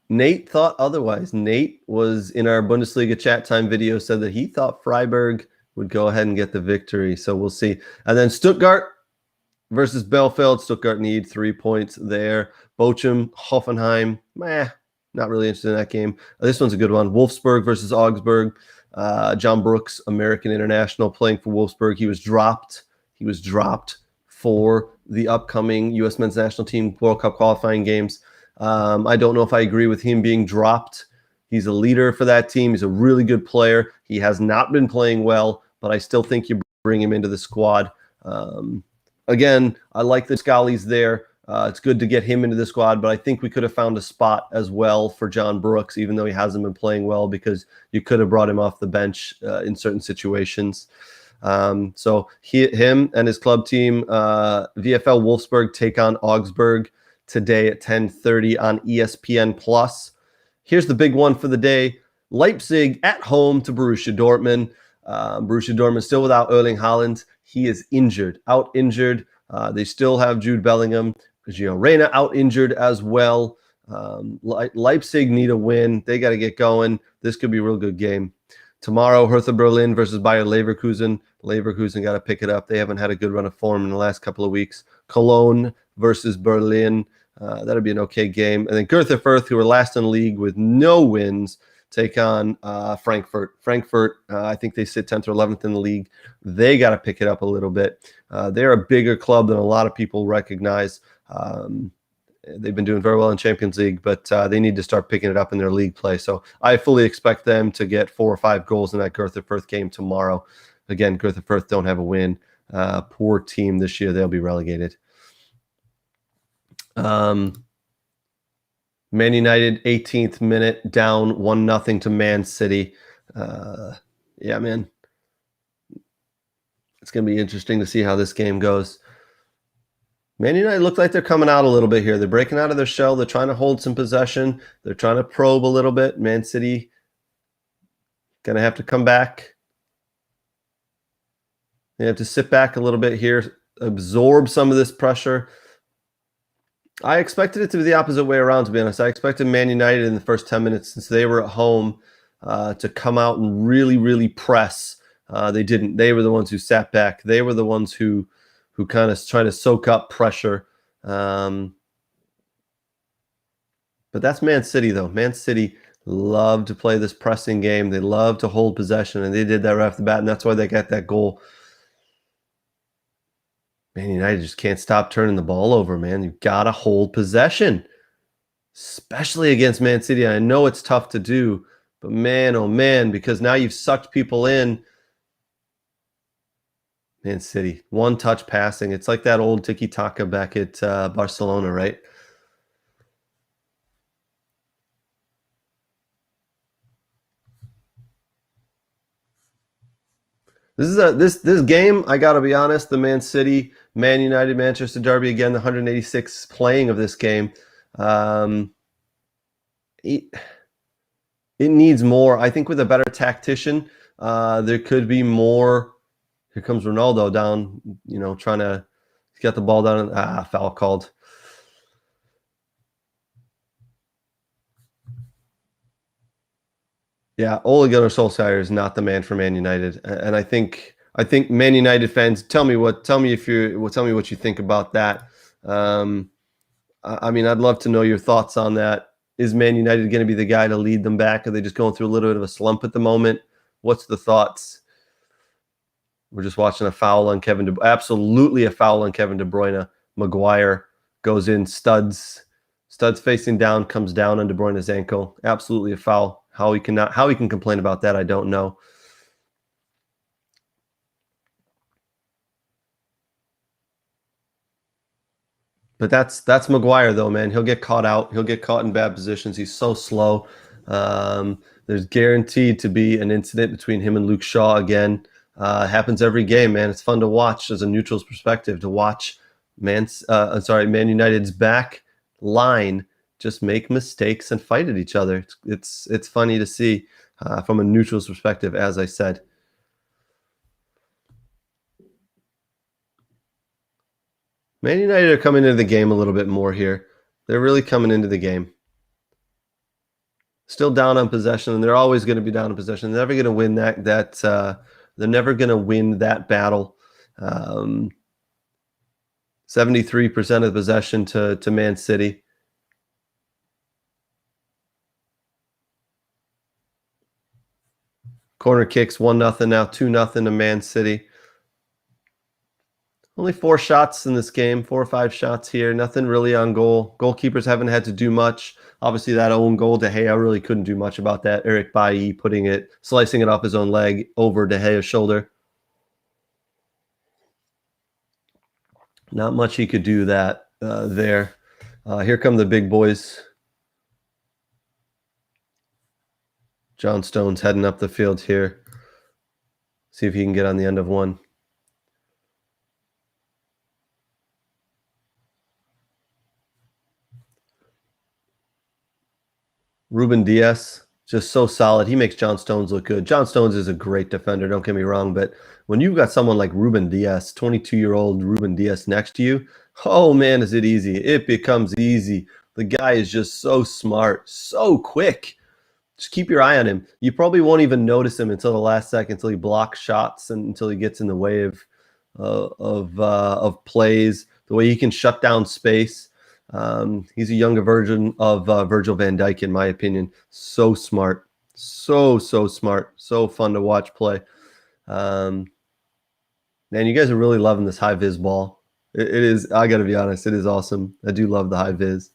Nate thought otherwise. Nate was in our Bundesliga chat time video, said that he thought Freiburg would go ahead and get the victory. So we'll see. And then Stuttgart versus Bielefeld. Stuttgart need 3 points there. Bochum, Hoffenheim, not really interested in that game. This one's a good one. Wolfsburg versus Augsburg. John Brooks, American international, playing for Wolfsburg. He was dropped for the upcoming U.S. men's national team World Cup qualifying games. I don't know if I agree with him being dropped. He's a leader for that team. He's a really good player. He has not been playing well, but I still think you bring him into the squad. Again, I like the Scallies there. It's good to get him into the squad, but I think we could have found a spot as well for John Brooks, even though he hasn't been playing well, because you could have brought him off the bench in certain situations. So him and his club team, VfL Wolfsburg, take on Augsburg. today at 10:30 on ESPN Plus. Here's the big one for the day: Leipzig at home to Borussia Dortmund. Borussia Dortmund still without Erling Haaland. He is out injured. They still have Jude Bellingham. Gio Reyna out injured as well. Leipzig need a win. They got to get going. This could be a real good game. Tomorrow, Hertha Berlin versus Bayer Leverkusen. Leverkusen got to pick it up. They haven't had a good run of form in the last couple of weeks. Cologne versus Berlin. That'll be an okay game. And then Greuther Fürth, who are last in the league with no wins, take on Frankfurt. Frankfurt, I think they sit 10th or 11th in the league. They got to pick it up a little bit. They're a bigger club than a lot of people recognize. They've been doing very well in Champions League, but they need to start picking it up in their league play. So I fully expect them to get 4 or 5 goals in that Greuther Fürth game tomorrow. Again, Greuther Fürth don't have a win. Poor team this year. They'll be relegated. Man United, 18th minute, down 1-0 to Man City. Yeah, man. It's going to be interesting to see how this game goes. Man United look like they're coming out a little bit here. They're breaking out of their shell. They're trying to hold some possession. They're trying to probe a little bit. Man City going to have to come back. They have to sit back a little bit here, absorb some of this pressure. I expected it to be the opposite way around, to be honest. I expected Man United in the first 10 minutes, since they were at home, to come out and really, really press. They didn't. They were the ones who sat back. They were the ones who kind of trying to soak up pressure. But that's Man City, though. Man City love to play this pressing game. They love to hold possession, and they did that right off the bat, and that's why they got that goal. Man United just can't stop turning the ball over, man. You've got to hold possession, especially against Man City. I know it's tough to do, but man, oh man, because now you've sucked people in. Man City, one-touch passing. It's like that old tiki-taka back at Barcelona, right? This game, I got to be honest, the Man City, Man United, Manchester Derby, again, the 186th playing of this game. It needs more. I think with a better tactician, there could be more. Here comes Ronaldo down, trying to get the ball down. Foul called. Yeah, Ole Gunnar Solskjaer is not the man for Man United, and I think Man United fans, tell me what you think about that. I mean, I'd love to know your thoughts on that. Is Man United going to be the guy to lead them back? Are they just going through a little bit of a slump at the moment? What's the thoughts? We're just watching a foul on Kevin De Bruyne. Absolutely a foul on Kevin De Bruyne. Maguire goes in, studs facing down, comes down on De Bruyne's ankle. Absolutely a foul. How he can complain about that, I don't know. But that's Maguire, though, man. He'll get caught out. He'll get caught in bad positions. He's so slow. There's guaranteed to be an incident between him and Luke Shaw again. It happens every game, man. It's fun to watch as a neutral's perspective, to watch Man United's back line just make mistakes and fight at each other. It's funny to see from a neutral's perspective, as I said. Man United are coming into the game a little bit more here. They're really coming into the game. Still down on possession, and they're always going to be down on possession. They're never going to win they're never going to win that battle. 73% of possession to Man City. Corner kicks, 1-0 now, 2-0 to Man City. Only 4 shots in this game, 4 or 5 shots here. Nothing really on goal. Goalkeepers haven't had to do much. Obviously, that own goal, De Gea really couldn't do much about that. Eric Bailly slicing it off his own leg over De Gea's shoulder. Not much he could do there. Here come the big boys. John Stones heading up the field here. See if he can get on the end of one. Ruben Diaz, just so solid. He makes John Stones look good. John Stones is a great defender, don't get me wrong, but when you've got someone like Ruben Diaz, 22-year-old Ruben Diaz next to you, oh man, is it easy. It becomes easy. The guy is just so smart, so quick. Just keep your eye on him. You probably won't even notice him until the last second, until he blocks shots and until he gets in the way of plays, the way he can shut down space. He's a younger version of Virgil van Dijk, in my opinion. So smart, so smart, so fun to watch play. Man, you guys are really loving this high vis ball. It is. I got to be honest, it is awesome. I do love the high vis.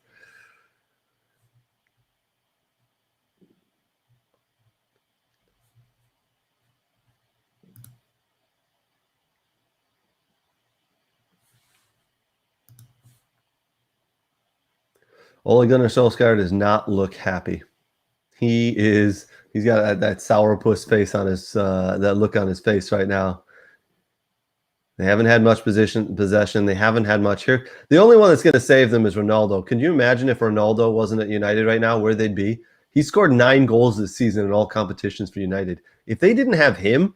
Ole Gunnar Solskjaer does not look happy. He's got that sourpuss face on his that look on his face right now. They haven't had much possession. They haven't had much here. The only one that's going to save them is Ronaldo. Can you imagine if Ronaldo wasn't at United right now, where they'd be? He scored 9 goals this season in all competitions for United. If they didn't have him,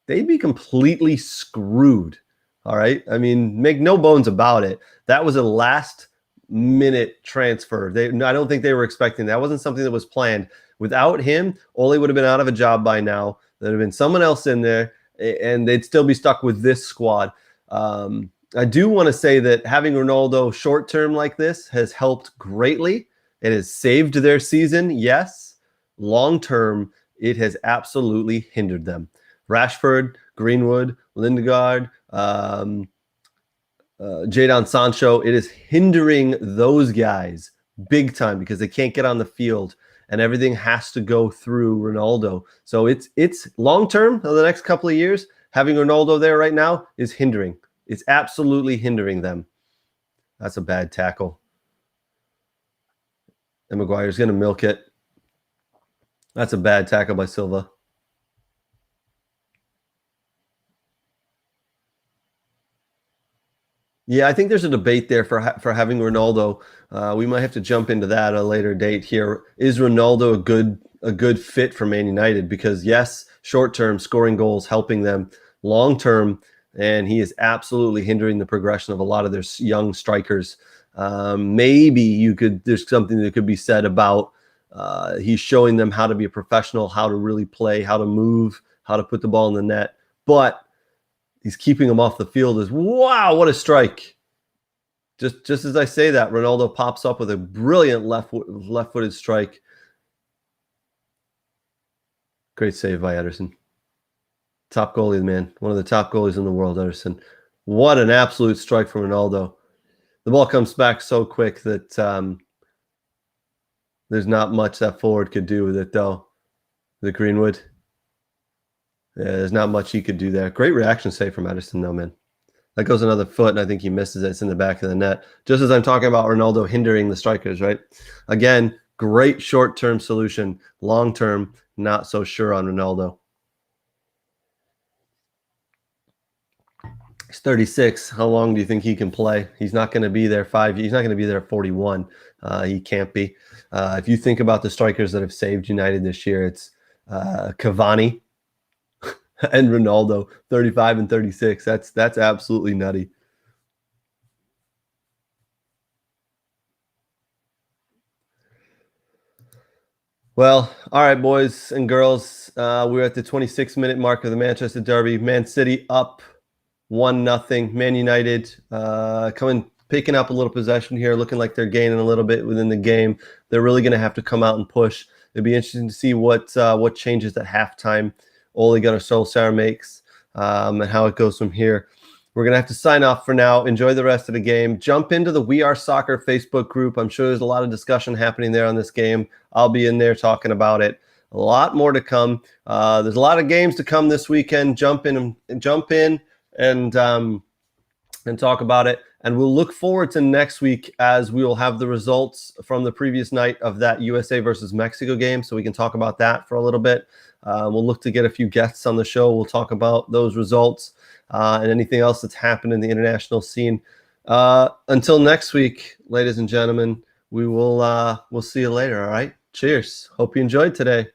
they'd be completely screwed. All right? I mean, make no bones about it. That was a last-minute transfer. I don't think they were expecting that. That wasn't something that was planned. Without him, Ole would have been out of a job by now. There'd have been someone else in there, and they'd still be stuck with this squad. I do want to say that having Ronaldo short-term like this has helped greatly. It has saved their season, yes. Long-term, it has absolutely hindered them. Rashford, Greenwood, Lindegaard, Jadon Sancho, it is hindering those guys big time because they can't get on the field and everything has to go through Ronaldo. So it's long-term, the next couple of years, having Ronaldo there right now is hindering. It's absolutely hindering them. That's a bad tackle. And Maguire's going to milk it. That's a bad tackle by Silva. Yeah, I think there's a debate there for having Ronaldo. We might have to jump into that at a later date here. Is Ronaldo a good fit for Man United? Because yes, short term scoring goals, helping them. Long term, and he is absolutely hindering the progression of a lot of their young strikers. Maybe there's something that could be said about he's showing them how to be a professional, how to really play, how to move, how to put the ball in the net. But he's keeping them off the field. Wow, what a strike. Just as I say that, Ronaldo pops up with a brilliant left-footed strike. Great save by Ederson. Top goalie, man. One of the top goalies in the world, Ederson. What an absolute strike from Ronaldo. The ball comes back so quick that there's not much that forward could do with it, though. The Greenwood. Yeah, there's not much he could do there. Great reaction save from Ederson, though, man. That goes another foot, and I think he misses it. It's in the back of the net. Just as I'm talking about Ronaldo hindering the strikers, right? Again, great short-term solution. Long-term, not so sure on Ronaldo. He's 36. How long do you think he can play? He's not going to be there He's not going to be there at 41. He can't be. If you think about the strikers that have saved United this year, it's Cavani and Ronaldo, 35 and 36. That's absolutely nutty. Well, all right, boys and girls. We're at the 26-minute mark of the Manchester Derby. Man City up 1-0. Man United picking up a little possession here, looking like they're gaining a little bit within the game. They're really going to have to come out and push. It'd be interesting to see what changes at halftime Ole Gunnar Solskjaer makes and how it goes from here. We're going to have to sign off for now. Enjoy the rest of the game. Jump into the We Are Soccer Facebook group. I'm sure there's a lot of discussion happening there on this game. I'll be in there talking about it. A lot more to come. There's a lot of games to come this weekend. Jump in and talk about it. And we'll look forward to next week as we will have the results from the previous night of that USA versus Mexico game. So we can talk about that for a little bit. We'll look to get a few guests on the show. We'll talk about those results and anything else that's happened in the international scene. Until next week, ladies and gentlemen, we'll see you later. All right. Cheers. Hope you enjoyed today.